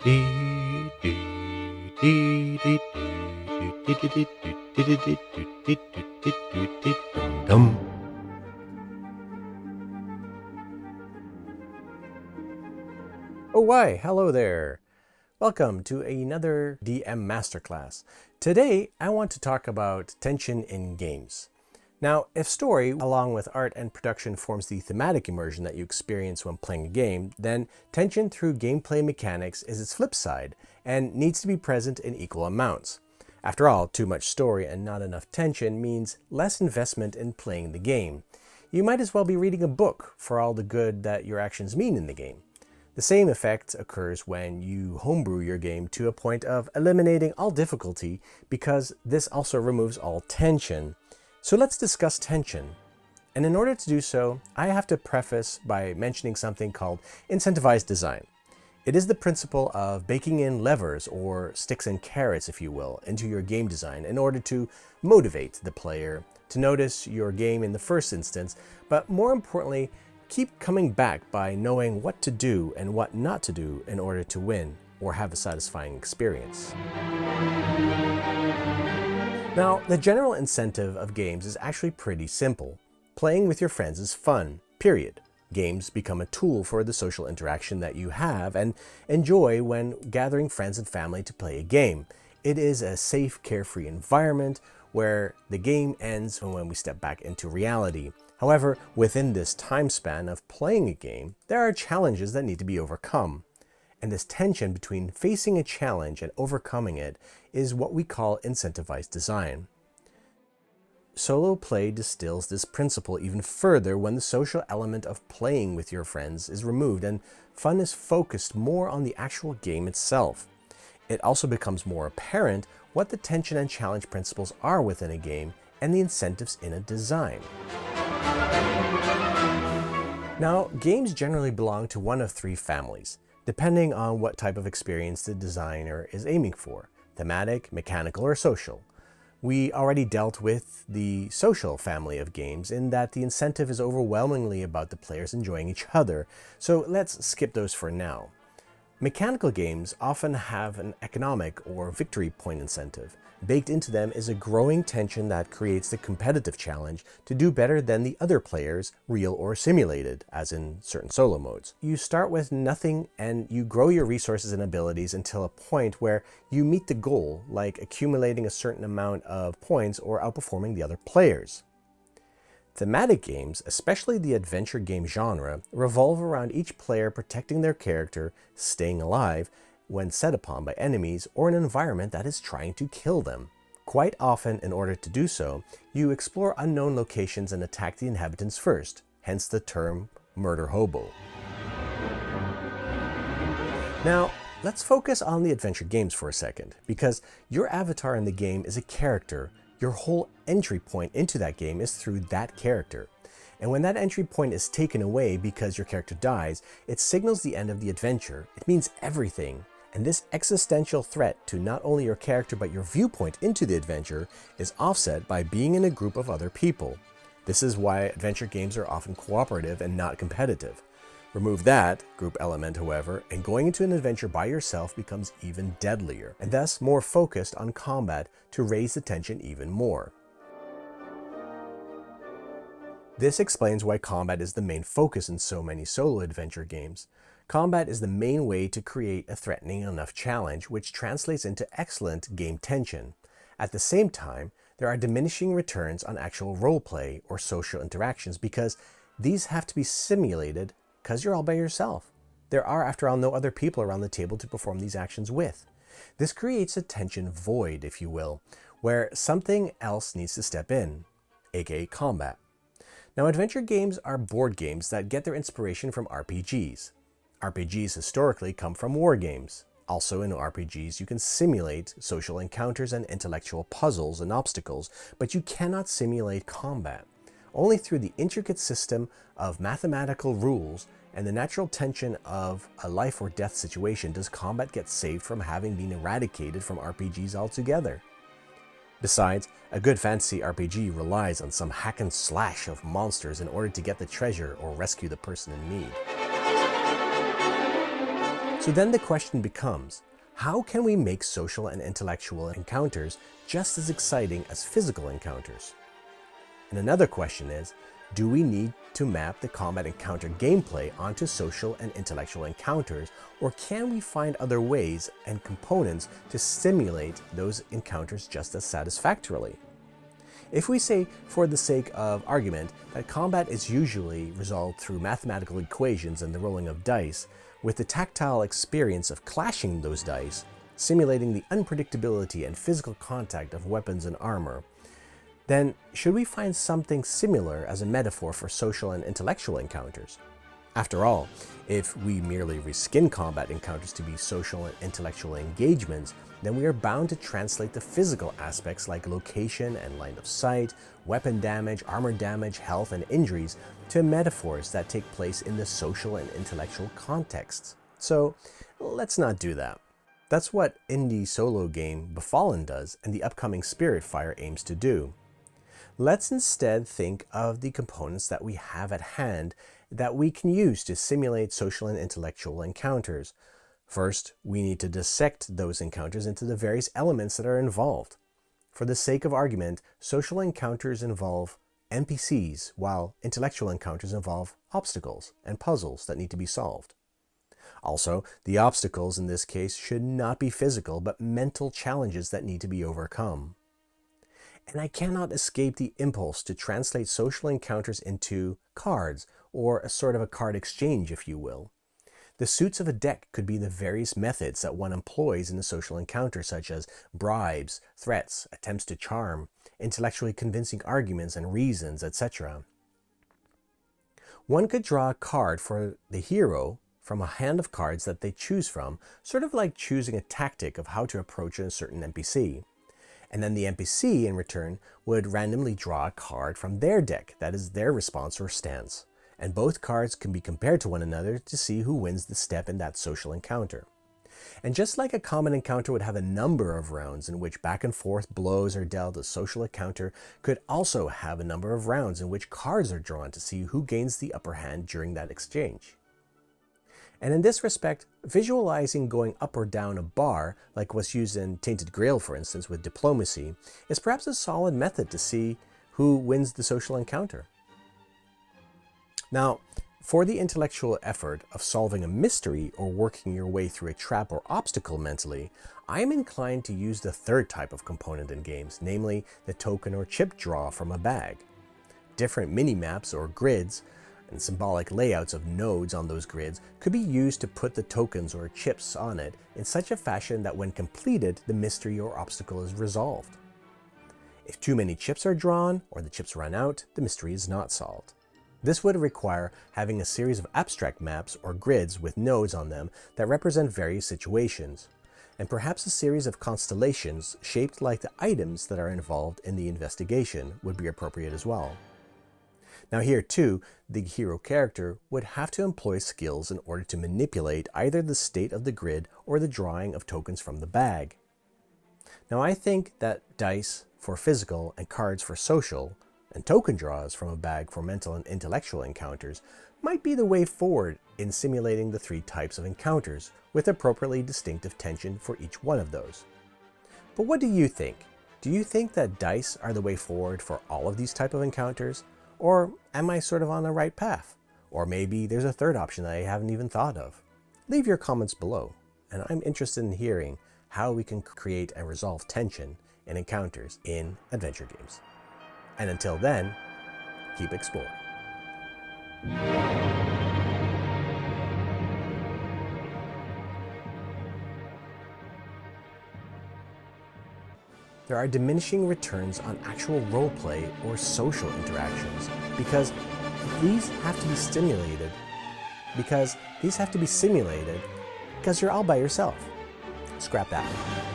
Oh, why, hello there. Welcome to another DM Masterclass. Today, I want to talk about tension in games. Now, if story, along with art and production, forms the thematic immersion that you experience when playing a game, then tension through gameplay mechanics is its flip side and needs to be present in equal amounts. After all, too much story and not enough tension means less investment in playing the game. You might as well be reading a book for all the good that your actions mean in the game. The same effect occurs when you homebrew your game to a point of eliminating all difficulty, because this also removes all tension. So let's discuss tension. And in order to do so, I have to preface by mentioning something called incentivized design. It is the principle of baking in levers, or sticks and carrots if you will, into your game design in order to motivate the player to notice your game in the first instance, but more importantly, keep coming back by knowing what to do and what not to do in order to win or have a satisfying experience. Now, the general incentive of games is actually pretty simple. Playing with your friends is fun, period. Games become a tool for the social interaction that you have and enjoy when gathering friends and family to play a game. It is a safe, carefree environment where the game ends when we step back into reality. However, within this time span of playing a game, there are challenges that need to be overcome. And this tension between facing a challenge and overcoming it is what we call incentivized design. Solo play distills this principle even further when the social element of playing with your friends is removed and fun is focused more on the actual game itself. It also becomes more apparent what the tension and challenge principles are within a game and the incentives in a design. Now, games generally belong to one of three families, depending on what type of experience the designer is aiming for: thematic, mechanical, or social. We already dealt with the social family of games in that the incentive is overwhelmingly about the players enjoying each other, so let's skip those for now. Mechanical games often have an economic or victory point incentive. Baked into them is a growing tension that creates the competitive challenge to do better than the other players, real or simulated, as in certain solo modes. You start with nothing and you grow your resources and abilities until a point where you meet the goal, like accumulating a certain amount of points or outperforming the other players. Thematic games, especially the adventure game genre, revolve around each player protecting their character, staying alive when set upon by enemies or an environment that is trying to kill them. Quite often, in order to do so, you explore unknown locations and attack the inhabitants first, hence the term murder hobo. Now, let's focus on the adventure games for a second, because your avatar in the game is a character. Your whole entry point into that game is through that character. And when that entry point is taken away because your character dies, it signals the end of the adventure. It means everything. And this existential threat to not only your character but your viewpoint into the adventure is offset by being in a group of other people. This is why adventure games are often cooperative and not competitive. Remove that group element, however, and going into an adventure by yourself becomes even deadlier, and thus more focused on combat to raise the tension even more. This explains why combat is the main focus in so many solo adventure games. Combat is the main way to create a threatening enough challenge, which translates into excellent game tension. At the same time, there are diminishing returns on actual roleplay or social interactions because these have to be simulated because you're all by yourself. There are, after all, no other people around the table to perform these actions with. This creates a tension void, if you will, where something else needs to step in, aka combat. Now, adventure games are board games that get their inspiration from RPGs. RPGs historically come from war games. Also in RPGs, you can simulate social encounters and intellectual puzzles and obstacles, but you cannot simulate combat. Only through the intricate system of mathematical rules and the natural tension of a life or death situation does combat get saved from having been eradicated from RPGs altogether. Besides, a good fantasy RPG relies on some hack and slash of monsters in order to get the treasure or rescue the person in need. So then the question becomes, how can we make social and intellectual encounters just as exciting as physical encounters? And another question is, do we need to map the combat encounter gameplay onto social and intellectual encounters, or can we find other ways and components to simulate those encounters just as satisfactorily? If we say, for the sake of argument, that combat is usually resolved through mathematical equations and the rolling of dice, with the tactile experience of clashing those dice, simulating the unpredictability and physical contact of weapons and armor, then should we find something similar as a metaphor for social and intellectual encounters? After all, if we merely reskin combat encounters to be social and intellectual engagements, then we are bound to translate the physical aspects like location and line of sight, weapon damage, armor damage, health, and injuries to metaphors that take place in the social and intellectual contexts. So let's not do that. That's what indie solo game Befallen does and the upcoming Spiritfire aims to do. Let's instead think of the components that we have at hand that we can use to simulate social and intellectual encounters. First, we need to dissect those encounters into the various elements that are involved. For the sake of argument, social encounters involve NPCs, while intellectual encounters involve obstacles and puzzles that need to be solved. Also, the obstacles in this case should not be physical, but mental challenges that need to be overcome. And I cannot escape the impulse to translate social encounters into cards, or a sort of a card exchange, if you will. The suits of a deck could be the various methods that one employs in a social encounter, such as bribes, threats, attempts to charm, intellectually convincing arguments and reasons, etc. One could draw a card for the hero from a hand of cards that they choose from, sort of like choosing a tactic of how to approach a certain NPC. And then the NPC, in return, would randomly draw a card from their deck that is their response or stance. And both cards can be compared to one another to see who wins the step in that social encounter. And just like a common encounter would have a number of rounds in which back and forth blows are dealt, a social encounter could also have a number of rounds in which cards are drawn to see who gains the upper hand during that exchange. And in this respect, visualizing going up or down a bar, like what's used in Tainted Grail, for instance, with diplomacy, is perhaps a solid method to see who wins the social encounter. Now, for the intellectual effort of solving a mystery or working your way through a trap or obstacle mentally, I am inclined to use the third type of component in games, namely the token or chip draw from a bag. Different mini-maps or grids and symbolic layouts of nodes on those grids could be used to put the tokens or chips on it in such a fashion that when completed, the mystery or obstacle is resolved. If too many chips are drawn or the chips run out, the mystery is not solved. This would require having a series of abstract maps or grids with nodes on them that represent various situations, and perhaps a series of constellations shaped like the items that are involved in the investigation would be appropriate as well. Now here too, the hero character would have to employ skills in order to manipulate either the state of the grid or the drawing of tokens from the bag. Now I think that dice for physical and cards for social, and token draws from a bag for mental and intellectual encounters might be the way forward in simulating the three types of encounters with appropriately distinctive tension for each one of those. But what do you think? Do you think that dice are the way forward for all of these type of encounters? Or am I sort of on the right path? Or maybe there's a third option that I haven't even thought of. Leave your comments below, and I'm interested in hearing how we can create and resolve tension in encounters in adventure games. And until then, keep exploring. There are diminishing returns on actual roleplay or social interactions because these have to be simulated because you're all by yourself. Scrap that.